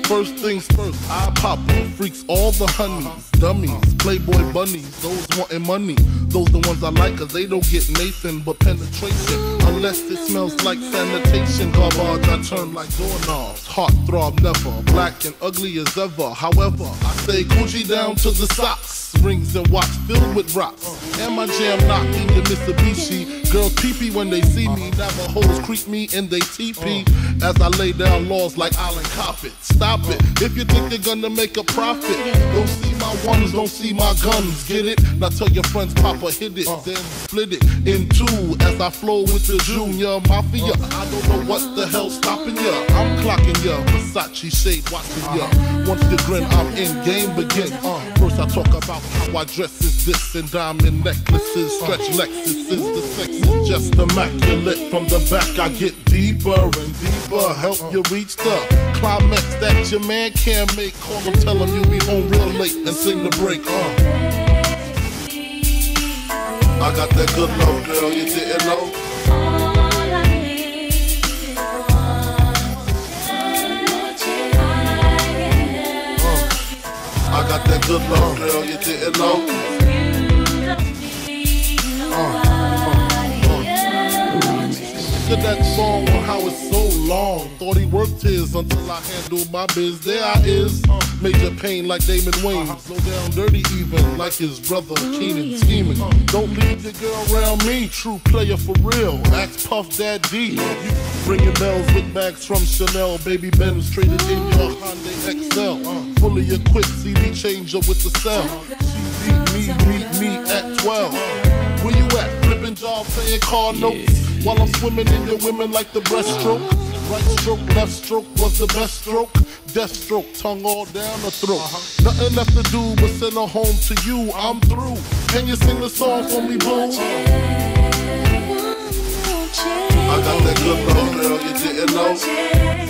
First things first, I pop them. Freaks all the honeys, dummies, playboy bunnies, those wanting money. Those the ones I like, cause they don't get Nathan but penetration. Unless it smells like sanitation. Garbage, I turn like doorknobs. Heart throb never, black and ugly as ever. However, I stay Gucci down to the socks. Rings and watch filled with rocks. And my jam knocking the Mitsubishi. Girls pee-pee when they see me. Navajos creep me in they teepee. As I lay down laws like Island Coppet. Stop it, if you think you're gonna make a profit. Don't see my ones, don't see my guns. Get it? Now tell your friends Papa hit it. Then split it in two as I flow with the Junior Mafia. I don't know what the hell's stopping ya. I'm clocking ya, Versace shade watching ya. Once you grin, I'm in, game begins. First I talk about how I dress is this, and diamond necklaces, stretch Lexuses. The sex is just immaculate. From the back I get deeper and deeper. Help you reach the climax that your man can't make. Call him, tell him you'll be home real late and sing the break. I got that good love, girl, you didn't know. I got that good love, girl, you didn't know. Look at that song on how it's so long. Thought he worked his until I handled my biz. There I is, major pain like Damon Wayans. Slow down dirty even like his brother Keenan scheming. Don't leave your girl around me, true player for real. Axe Puff Daddy. Ringing bells with bags from Chanel. Baby Benz traded in your Hyundai XL. Fully equipped CD changer with the cell. She beat me at 12. Where you at? Flipping jobs, paying car notes. While I'm swimming in your women like the breaststroke. Right stroke, left stroke was the best stroke. Death stroke, tongue all down the throat. Nothing left to do but send her home to you. I'm through. Can you sing the song for me, boo? I got that good love, girl, you didn't know.